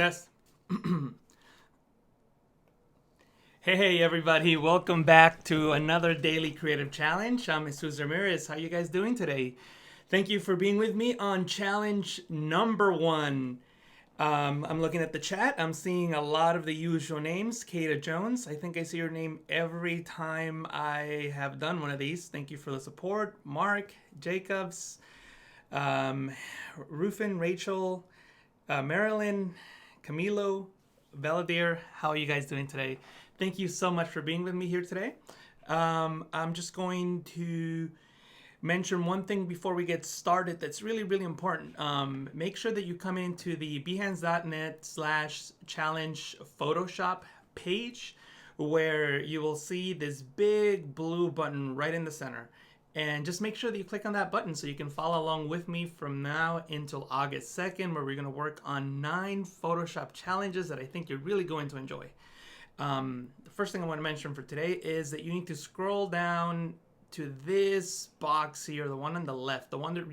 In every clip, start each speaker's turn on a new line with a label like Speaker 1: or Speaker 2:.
Speaker 1: Test. Hey everybody, welcome back to another daily creative challenge. I'm Jesus Ramirez. How you guys doing today? Thank you for being with me on challenge number 1. I'm looking at the chat. I'm seeing a lot of the usual names. Kata Jones, I think I see your name every time I have done one of these. Thank you for the support. Mark, Jacobs, Rufin, Rachel, Marilyn, Camilo, Valadir, how are you guys doing today? Thank you so much for being with me here today. I'm just going to mention one thing before we get started that's really, really important. Make sure that you come into the behance.net/challenge Photoshop page where you will see this big blue button right in the center. And just make sure that you click on that button so you can follow along with me from now until August 2nd, where we're going to work on 9 Photoshop challenges that I think you're really going to enjoy. The first thing I want to mention for today is that you need to scroll down to this box here, the one on the left, the one that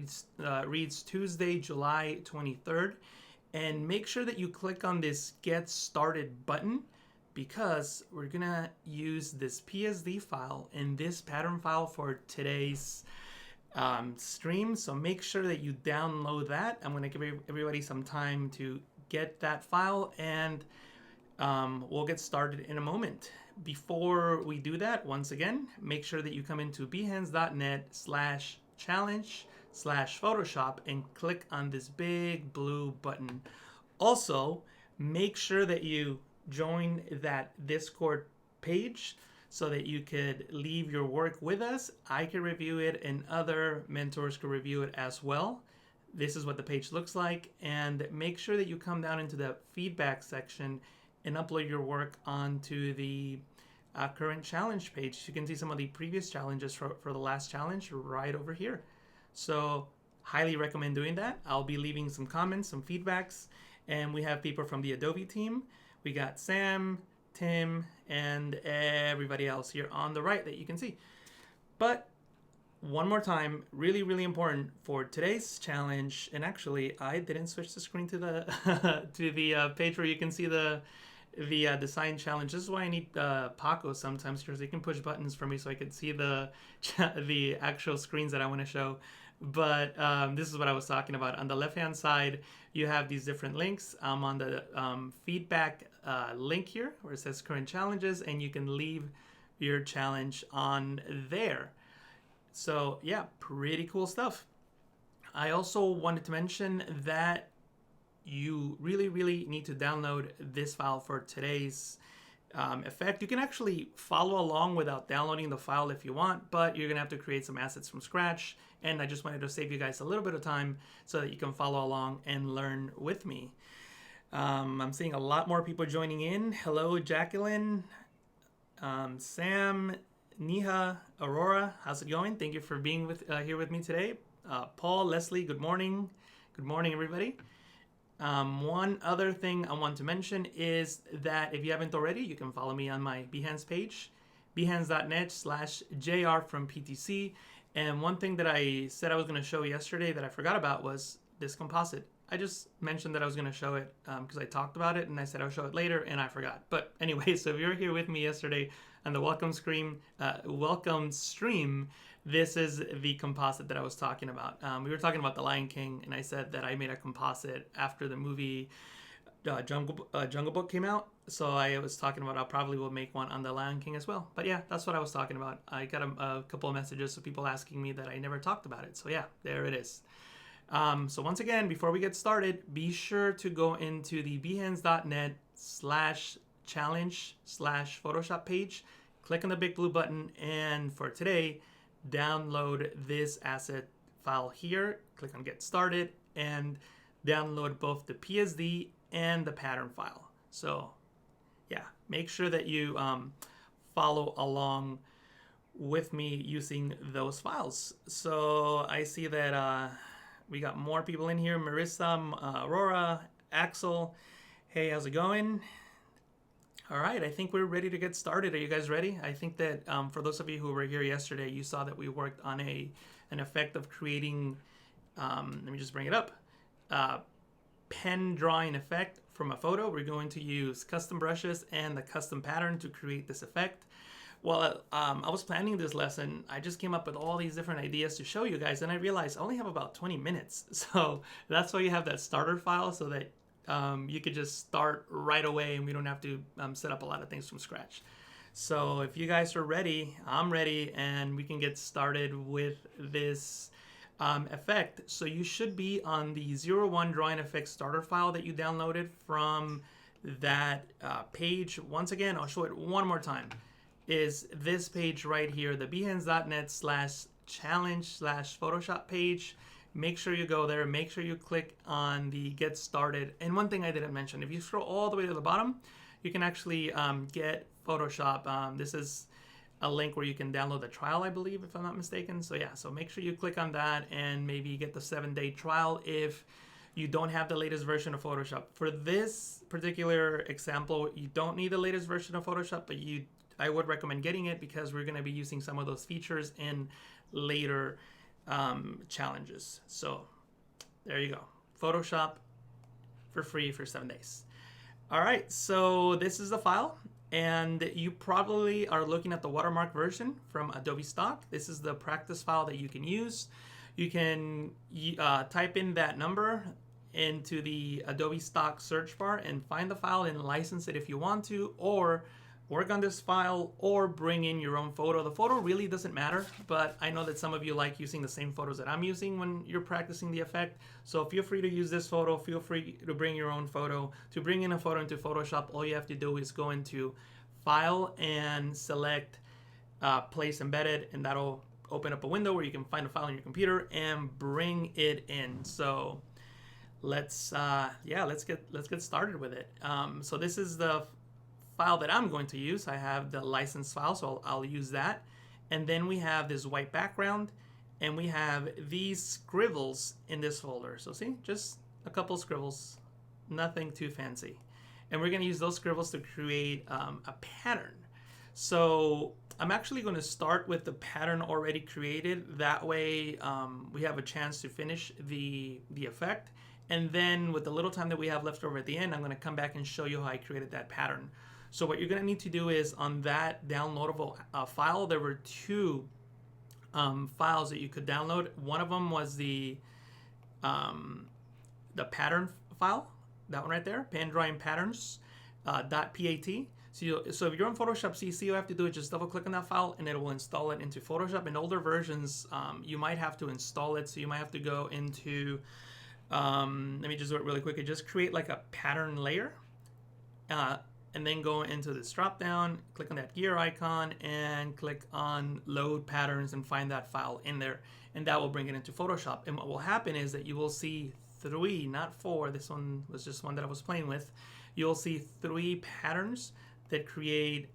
Speaker 1: reads Tuesday, July 23rd, and make sure that you click on this Get Started button, because we're gonna use this PSD file and this pattern file for today's stream. So make sure that you download that. I'm gonna give everybody some time to get that file, and we'll get started in a moment. Before we do that, once again, make sure that you come into behance.net/challenge/Photoshop and click on this big blue button. Also, make sure that you join that Discord page so that you could leave your work with us. I can review it and other mentors can review it as well. This is what the page looks like, and make sure that you come down into the feedback section and upload your work onto the current challenge page. You can see some of the previous challenges for the last challenge right over here. So highly recommend doing that. I'll be leaving some comments, some feedbacks, and we have people from the Adobe team. We got Sam, Tim, and everybody else here on the right that you can see. But one more time, really, really important for today's challenge. And actually, I didn't switch the screen to the to the page where you can see the design challenge. This is why I need Paco sometimes, because he can push buttons for me so I could see the actual screens that I want to show. But this is what I was talking about. On the left-hand side, you have these different links. I'm on the feedback link here where it says current challenges, and you can leave your challenge on there. So yeah, pretty cool stuff. I also wanted to mention that you really, really need to download this file for today's effect. You can actually follow along without downloading the file if you want, but you're gonna have to create some assets from scratch. And I just wanted to save you guys a little bit of time so that you can follow along and learn with me. I'm seeing a lot more people joining in. Hello, Jacqueline, Sam, Niha, Aurora. How's it going? Thank you for being here with me today. Paul, Leslie, good morning. Good morning, everybody. One other thing I want to mention is that if you haven't already, you can follow me on my Behance page, behance.net/JR from PTC. And one thing that I said I was going to show yesterday that I forgot about was this composite. I just mentioned that I was going to show it because I talked about it, and I said I'll show it later, and I forgot. But anyway, so if you were here with me yesterday on the welcome stream, this is the composite that I was talking about. We were talking about The Lion King, and I said that I made a composite after the movie Jungle Book came out. So I was talking about I probably will make one on The Lion King as well. But yeah, that's what I was talking about. I got a couple of messages of people asking me that I never talked about it. So yeah, there it is. So once again, before we get started, be sure to go into the behance.net/challenge/Photoshop page, click on the big blue button, and for today, download this asset file here, click on Get Started, and download both the PSD and the pattern file. So yeah, make sure that you follow along with me using those files. So I see that we got more people in here. Marissa, Aurora, Axel. Hey, how's it going? All right, I think we're ready to get started. Are you guys ready? I think that for those of you who were here yesterday, you saw that we worked on an effect of creating, let me just bring it up, pen drawing effect from a photo. We're going to use custom brushes and the custom pattern to create this effect. Well, I was planning this lesson. I just came up with all these different ideas to show you guys, and I realized I only have about 20 minutes. So that's why you have that starter file, so that you could just start right away and we don't have to set up a lot of things from scratch. So if you guys are ready, I'm ready, and we can get started with this effect. So you should be on the 01 drawing effect starter file that you downloaded from that page. Once again, I'll show it one more time. Is this page right here, the behance.net/challenge/Photoshop page. Make sure you go there. Make sure you click on the get started. And one thing I didn't mention, if you scroll all the way to the bottom, you can actually get Photoshop. This is a link where you can download the trial, I believe, if I'm not mistaken. So yeah, so make sure you click on that and maybe get the 7-day trial if you don't have the latest version of Photoshop. For this particular example, you don't need the latest version of Photoshop, but I would recommend getting it because we're going to be using some of those features in later challenges. So there you go. Photoshop for free for 7 days. All right, so this is the file, and you probably are looking at the watermark version from Adobe Stock. This is the practice file that you can use. You can type in that number into the Adobe Stock search bar and find the file and license it if you want to, or work on this file, or bring in your own photo. The photo really doesn't matter, but I know that some of you like using the same photos that I'm using when you're practicing the effect. So feel free to use this photo. Feel free to bring your own photo. To bring in a photo into Photoshop, all you have to do is go into File and select Place Embedded, and that'll open up a window where you can find a file on your computer and bring it in. So let's get started with it. So this is the file that I'm going to use. I have the license file, so I'll use that. And then we have this white background, and we have these scribbles in this folder. So see, just a couple scribbles, nothing too fancy. And we're going to use those scribbles to create a pattern. So I'm actually going to start with the pattern already created. That way we have a chance to finish the effect. And then with the little time that we have left over at the end, I'm going to come back and show you how I created that pattern. So what you're going to need to do is, on that downloadable file, there were two files that you could download. One of them was the pattern file, that one right there, pen drawing patterns .pat. So if you're on Photoshop CC, you have to do is just double click on that file and it will install it into Photoshop. In older versions, you might have to install it. So you might have to go into, let me just do it really quickly. Just create like a pattern layer. And then go into this drop down, click on that gear icon, and click on load patterns and find that file in there, and that will bring it into Photoshop. And what will happen is that you will see 3, not 4, this one was just one that I was playing with. You'll see 3 patterns that create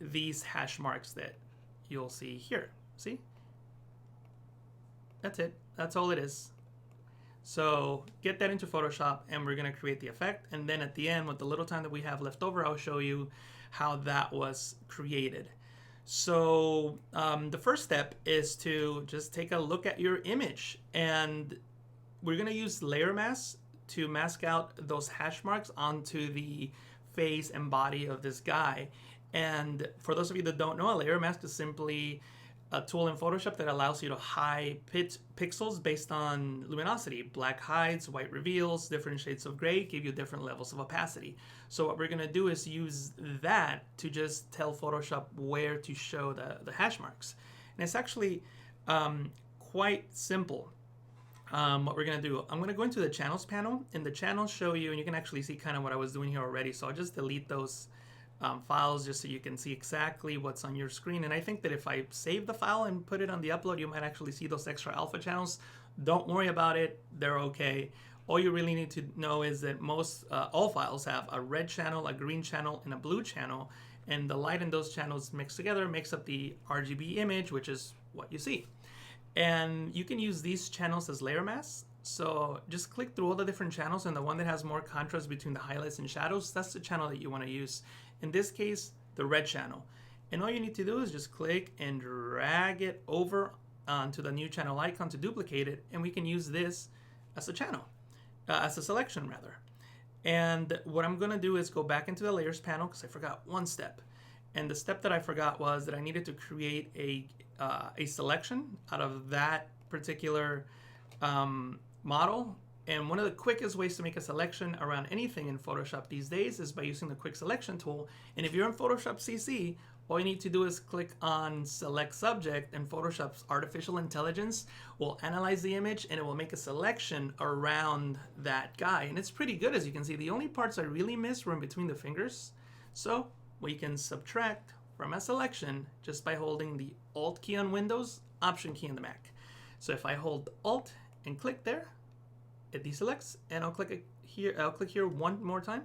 Speaker 1: these hash marks that you'll see here. See? That's it. That's all it is. So get that into Photoshop, and we're going to create the effect. And then at the end, with the little time that we have left over, I'll show you how that was created. So the first step is to just take a look at your image. And we're going to use layer mask to mask out those hash marks onto the face and body of this guy. And for those of you that don't know, a layer mask is simply a tool in Photoshop that allows you to hide pixels based on luminosity. Black hides, white reveals, different shades of gray give you different levels of opacity. So what we're going to do is use that to just tell Photoshop where to show the hash marks. And it's actually quite simple. What we're going to do, I'm going to go into the channels panel, and the channels show you, and you can actually see kind of what I was doing here already. So I'll just delete those files just so you can see exactly what's on your screen. And I think that if I save the file and put it on the upload, you might actually see those extra alpha channels. Don't worry about it. They're okay. All you really need to know is that all files have a red channel, a green channel, and a blue channel. And the light in those channels mixed together makes up the RGB image, which is what you see. And you can use these channels as layer masks. So just click through all the different channels, and the one that has more contrast between the highlights and shadows, that's the channel that you want to use. In this case, the red channel. And all you need to do is just click and drag it over onto the new channel icon to duplicate it, and we can use this as a channel. as a selection rather. And what I'm gonna do is go back into the layers panel because I forgot one step. And the step that I forgot was that I needed to create a selection out of that particular model. And one of the quickest ways to make a selection around anything in Photoshop these days is by using the quick selection tool. And if you're in Photoshop CC, all you need to do is click on select subject, and Photoshop's artificial intelligence will analyze the image and it will make a selection around that guy. And it's pretty good, as you can see. The only parts I really missed were in between the fingers. So we can subtract from a selection just by holding the Alt key on Windows, Option key on the Mac. So if I hold Alt and click there, it deselects, and I'll click here one more time,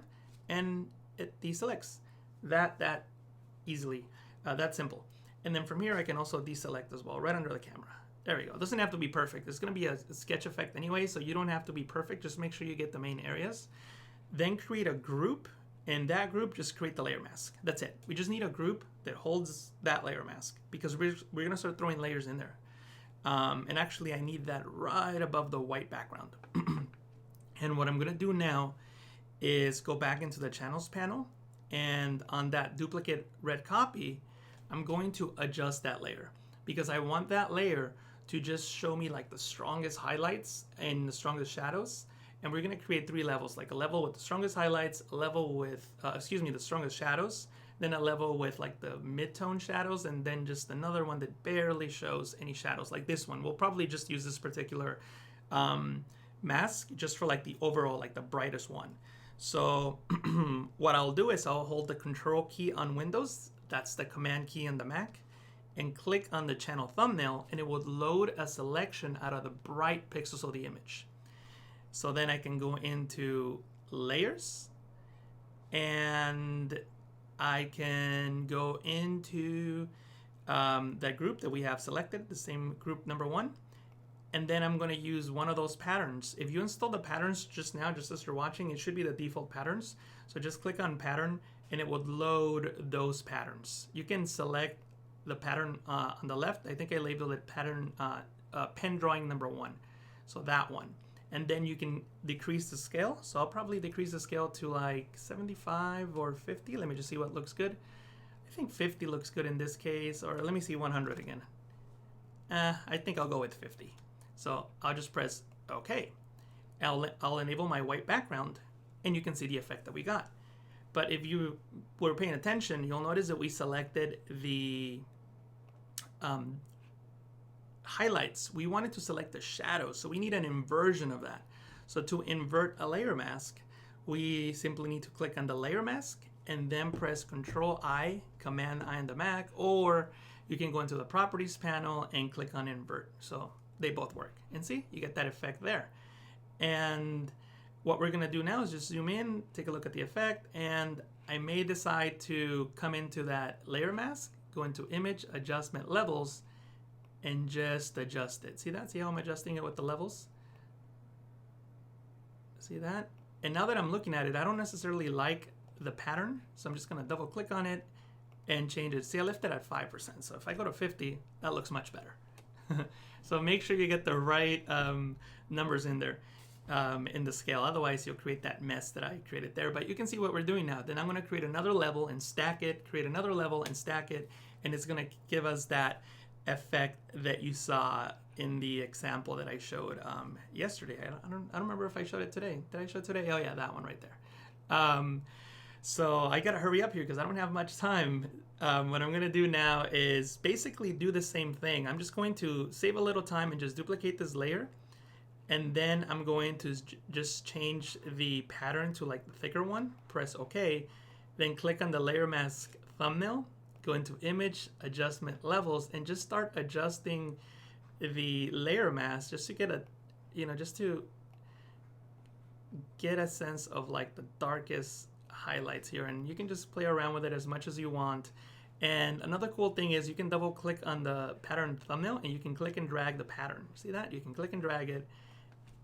Speaker 1: and it deselects. That easily, that simple. And then from here, I can also deselect as well, right under the camera. There we go. It doesn't have to be perfect. It's going to be a sketch effect anyway, so you don't have to be perfect. Just make sure you get the main areas. Then create a group. In that group, just create the layer mask. That's it. We just need a group that holds that layer mask because we're going to start throwing layers in there. And actually, I need that right above the white background. And what I'm going to do now is go back into the channels panel, and on that duplicate red copy, I'm going to adjust that layer because I want that layer to just show me like the strongest highlights and the strongest shadows. And we're going to create 3 levels, like a level with the strongest highlights, a level with, the strongest shadows, then a level with like the mid-tone shadows, and then just another one that barely shows any shadows, like this one. We'll probably just use this particular mask just for like the overall, like the brightest one. So what I'll do is I'll hold the Control key on Windows, that's the Command key on the Mac, and click on the channel thumbnail, and it would load a selection out of the bright pixels of the image. So then I can go into layers, and I can go into that group that we have selected, the same group number 1. And then I'm going to use one of those patterns. If you install the patterns just now, just as you're watching, it should be the default patterns. So just click on pattern, and it would load those patterns. You can select the pattern on the left. I think I labeled it pattern pen drawing number 1. So that one. And then you can decrease the scale. So I'll probably decrease the scale to like 75 or 50. Let me just see what looks good. I think 50 looks good in this case, or let me see 100 again. I think I'll go with 50. So I'll just press OK. I'll enable my white background, and you can see the effect that we got. But if you were paying attention, you'll notice that we selected the highlights. We wanted to select the shadows, so we need an inversion of that. So to invert a layer mask, we simply need to click on the layer mask and then press Control-I, Command-I on the Mac, or you can go into the Properties panel and click on Invert. So they both work. And see, you get that effect there. And what we're going to do now is just zoom in, take a look at the effect, and I may decide to come into that layer mask, go into Image, Adjustment, Levels, and just adjust it. See that? See how I'm adjusting it with the levels? See that? And now that I'm looking at it, I don't necessarily like the pattern, so I'm just going to double click on it and change it. See, I left it at 5%, so if I go to 50, that looks much better. So make sure you get the right numbers in there in the scale. Otherwise, you'll create that mess that I created there. But you can see what we're doing now. Then I'm going to create another level and stack it, create another level and stack it, and it's going to give us that effect that you saw in the example that I showed yesterday. I don't remember if I showed it today. Did I show it today? Oh yeah, that one right there. So I gotta hurry up here because I don't have much time. What I'm gonna do now is basically do the same thing. I'm just going to save a little time and just duplicate this layer, and then I'm going to just change the pattern to like the thicker one, press OK, then click on the layer mask thumbnail, go into Image, Adjustment, Levels, and just start adjusting the layer mask just to get a, just to get a sense of like the darkest highlights here. And you can just play around with it as much as you want. And another cool thing is you can double click on the pattern thumbnail and you can click and drag the pattern. See that? You can click and drag it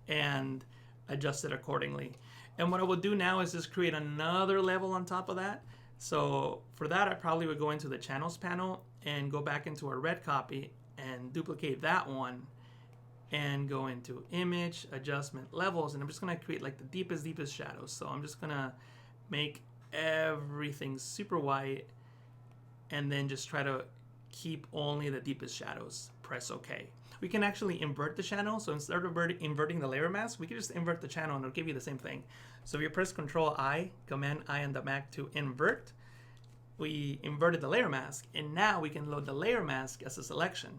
Speaker 1: and adjust it accordingly. And what I will do now is just create another level on top of that. So for that, I probably would go into the channels panel and go back into our red copy and duplicate that one and go into image, adjustment, levels, and I'm just gonna create like the deepest shadows. So I'm just gonna make everything super white and then just try to keep only the deepest shadows. Press OK. We can actually invert the channel. So instead of inverting the layer mask, we can just invert the channel and it'll give you the same thing. So if you press Control-I, Command-I on the Mac to invert, we inverted the layer mask, and now we can load the layer mask as a selection.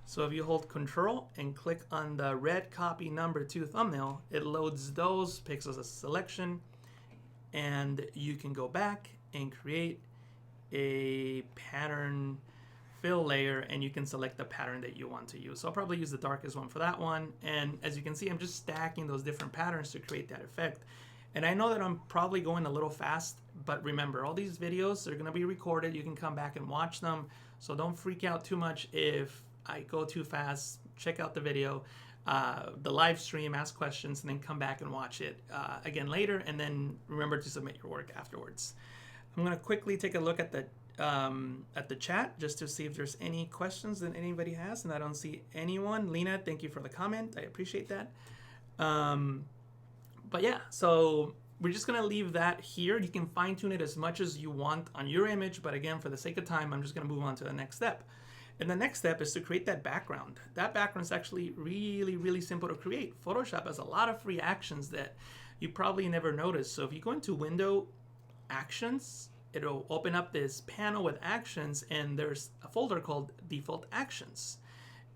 Speaker 1: So if you hold Control and click on the red copy number 2 thumbnail, it loads those pixels as a selection, and you can go back and create a pattern fill layer, and you can select the pattern that you want to use. So I'll probably use the darkest one for that one. And as you can see, I'm just stacking those different patterns to create that effect. And I know that I'm probably going a little fast, but remember, all these videos are gonna be recorded. You can come back and watch them. So don't freak out too much if I go too fast. Check out the video, the live stream, ask questions, and then come back and watch it again later. And then remember to submit your work afterwards. I'm gonna quickly take a look at the chat just to see if there's any questions that anybody has, and I don't see anyone. Lena, thank you for the comment. I appreciate that. But yeah, so we're just gonna leave that here. You can fine tune it as much as you want on your image, but again, for the sake of time, I'm just gonna move on to the next step. And the next step is to create that background. That background is actually really simple to create. Photoshop has a lot of free actions that you probably never noticed. So if you go into Window, Actions, it'll open up this panel with actions, and there's a folder called Default Actions.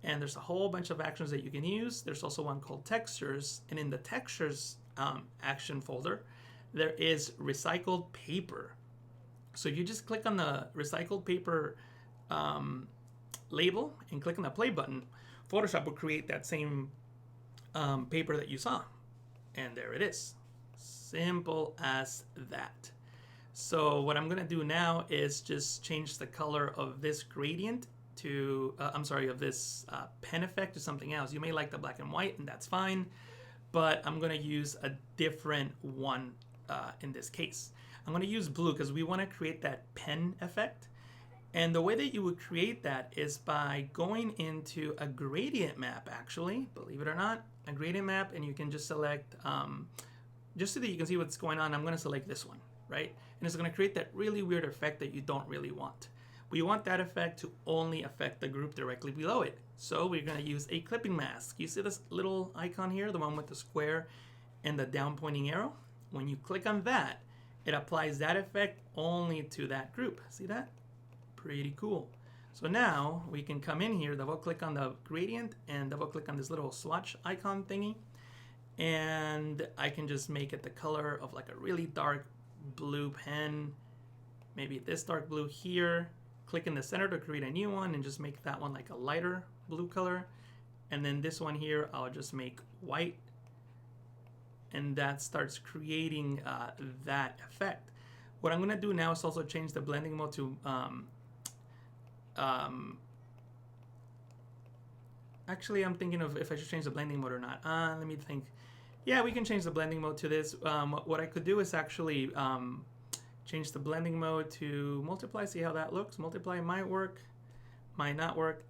Speaker 1: And there's a whole bunch of actions that you can use. There's also one called Textures, and in the Textures action folder, there is Recycled Paper. So you just click on the Recycled Paper label and click on the play button. Photoshop will create that same paper that you saw. And there it is. Simple as that. So what I'm gonna do now is just change the color of this gradient to, of this pen effect to something else. You may like the black and white, and that's fine, but I'm gonna use a different one in this case. I'm gonna use blue because we wanna create that pen effect. And the way that you would create that is by going into a gradient map, actually, believe it or not, a gradient map, and you can just select, just so that you can see what's going on, I'm gonna select this one, right? And it's gonna create that really weird effect that you don't really want. We want that effect to only affect the group directly below it. So we're gonna use a clipping mask. You see this little icon here, the one with the square and the down pointing arrow? When you click on that, it applies that effect only to that group. See that? Pretty cool. So now we can come in here, double click on the gradient and double click on this little swatch icon thingy. And I can just make it the color of like a really dark blue pen, maybe this dark blue here. Click in the center to create a new one and just make that one like a lighter blue color. And then this one here, I'll just make white. And that starts creating that effect. What I'm gonna do now is also change the blending mode to, actually I'm thinking of if I should change the blending mode or not. Let me think. Yeah, we can change the blending mode to this. What I could do is actually change the blending mode to multiply, see how that looks. Multiply might work, might not work.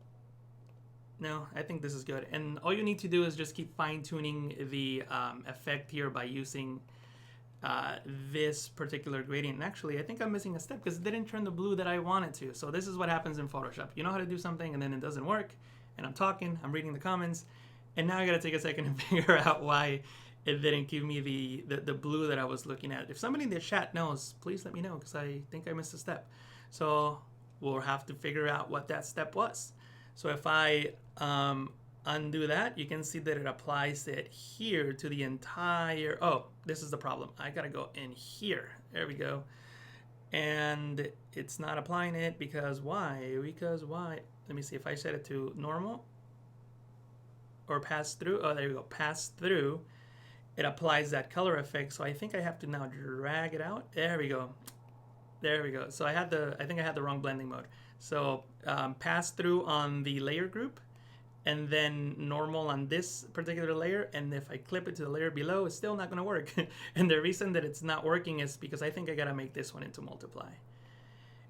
Speaker 1: No, I think this is good. And all you need to do is just keep fine tuning the effect here by using this particular gradient. And actually, I think I'm missing a step because it didn't turn the blue that I wanted to. So this is what happens in Photoshop. You know how to do something and then it doesn't work. And I'm talking, I'm reading the comments, and now I gotta take a second and figure out why it didn't give me the blue that I was looking at. If somebody in the chat knows, please let me know because I think I missed a step. So we'll have to figure out what that step was. So if I undo that, you can see that it applies it here to the entire, oh, this is the problem. I gotta go in here, there we go. And it's not applying it because why? Let me see if I set it to normal or pass through. Oh, there we go, pass through. It applies that color effect. So I think I have to now drag it out. There we go. There we go. So I think I had the wrong blending mode. So pass through on the layer group and then normal on this particular layer. And if I clip it to the layer below, it's still not gonna work. And the reason that it's not working is because I think I gotta make this one into multiply.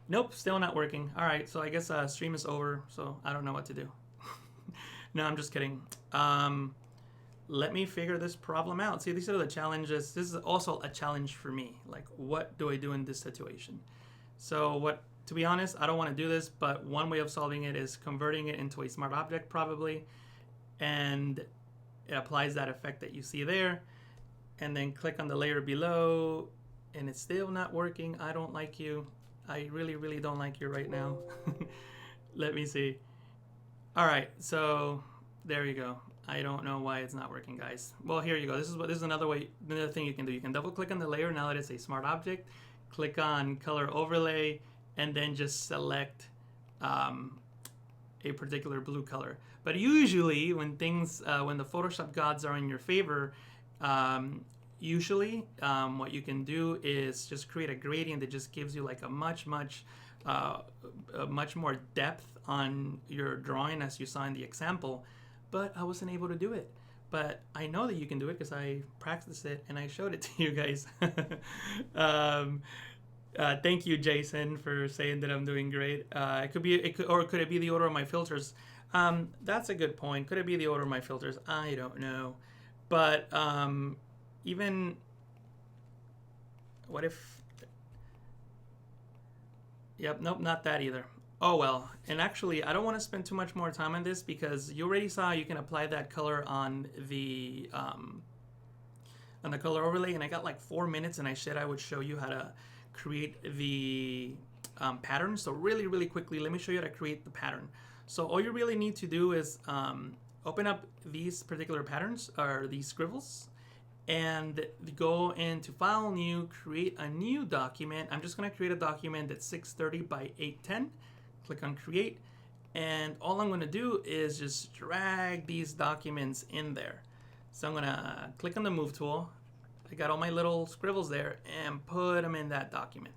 Speaker 1: Nope, still not working. All right, so I guess stream is over, so I don't know what to do. No, I'm just kidding. Let me figure this problem out. See, these are the challenges. This is also a challenge for me. Like, what do I do in this situation? So to be honest, I don't want to do this, but one way of solving it is converting it into a smart object probably. And it applies that effect that you see there. And then click on the layer below, and it's still not working. I don't like you. I really, really don't like you right now. Let me see. All right, so there you go. I don't know why it's not working, guys. Well, here you go. This is another thing you can do. You can double click on the layer now that it's a smart object. Click on color overlay, and then just select a particular blue color. But usually, when the Photoshop gods are in your favor, usually what you can do is just create a gradient that just gives you like a much more depth on your drawing, as you saw in the example. But I wasn't able to do it. But I know that you can do it because I practiced it and I showed it to you guys. Thank you, Jason, for saying that I'm doing great. Could it be the order of my filters? That's a good point. Could it be the order of my filters? I don't know. But even what if? Yep, nope, not that either. Oh well, and actually I don't want to spend too much more time on this because you already saw you can apply that color on the color overlay, and I got like 4 minutes, and I said I would show you how to create the pattern. So really quickly, let me show you how to create the pattern. So all you really need to do is open up these particular patterns or these scribbles, and go into File, New, create a new document. I'm just going to create a document that's 630 by 810. Click on Create, and all I'm going to do is just drag these documents in there. So I'm going to click on the Move tool. I got all my little scribbles there and put them in that document,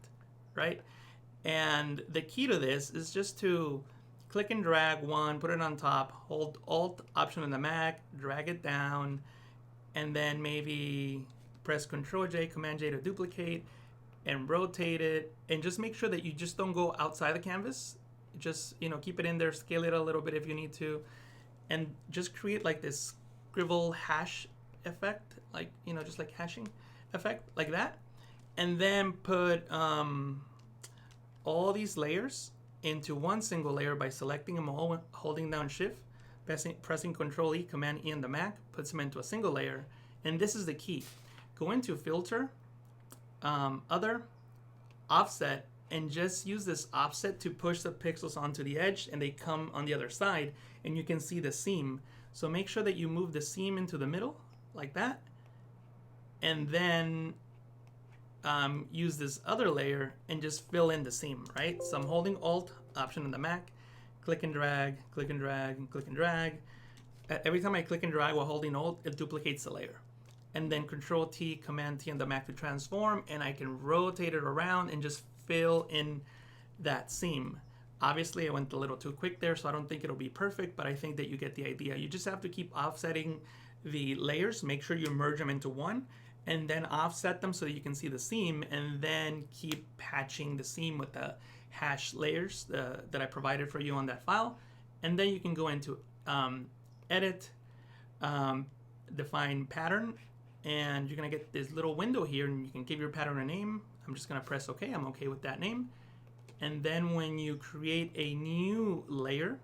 Speaker 1: right? And the key to this is just to click and drag one, put it on top, hold Alt Option on the Mac, drag it down, and then maybe press Control J, Command J to duplicate and rotate it, and just make sure that you just don't go outside the canvas. Just, keep it in there, scale it a little bit if you need to, and just create like this scribble hash effect, like, just like hashing effect, like that. And then put all these layers into one single layer by selecting them all, holding down Shift, pressing Control E, Command E on the Mac, puts them into a single layer. And this is the key. Go into Filter, Other, Offset, and just use this offset to push the pixels onto the edge, and they come on the other side, and you can see the seam. So make sure that you move the seam into the middle, like that, and then use this other layer and just fill in the seam, right? So I'm holding Alt, Option on the Mac, click and drag, click and drag, and click and drag. Every time I click and drag while holding Alt, it duplicates the layer. And then Control T, Command T on the Mac to transform, and I can rotate it around and just fill in that seam. Obviously, I went a little too quick there, so I don't think it'll be perfect, but I think that you get the idea. You just have to keep offsetting the layers, make sure you merge them into one, and then offset them so that you can see the seam, and then keep patching the seam with the hash layers that I provided for you on that file. And then you can go into Edit, Define Pattern, and you're gonna get this little window here, and you can give your pattern a name. I'm just gonna press OK. I'm okay with that name. And then when you create a new layer,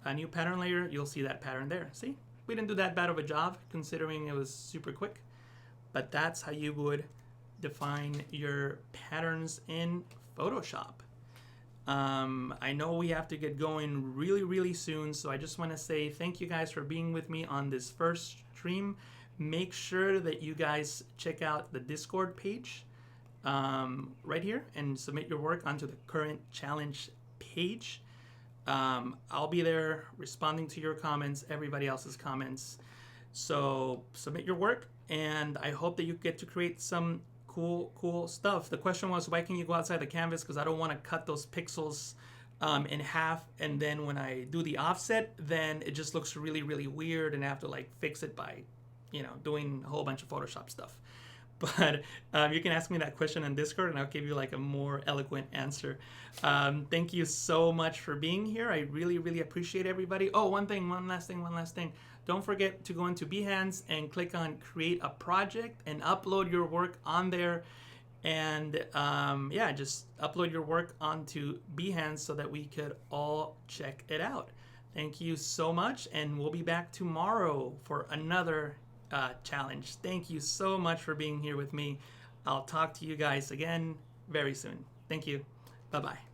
Speaker 1: a new pattern layer, you'll see that pattern there. See, we didn't do that bad of a job considering it was super quick, but that's how you would define your patterns in Photoshop. I know we have to get going really soon, so I just want to say thank you guys for being with me on this first stream. Make sure that you guys check out the Discord page right here and submit your work onto the current challenge page. I'll be there responding to your comments, everybody else's comments. So submit your work, and I hope that you get to create some cool stuff. The question was, why can't you go outside the canvas? Because I don't want to cut those pixels in half, and then when I do the offset, then it just looks really weird, and I have to like fix it by doing a whole bunch of Photoshop stuff. but you can ask me that question on Discord and I'll give you like a more eloquent answer. Thank you so much for being here. I really, really appreciate everybody. Oh, one last thing. Don't forget to go into Behance and click on create a project and upload your work on there. And yeah, just upload your work onto Behance so that we could all check it out. Thank you so much, and we'll be back tomorrow for another challenge. Thank you so much for being here with me. I'll talk to you guys again very soon. Thank you. Bye-bye.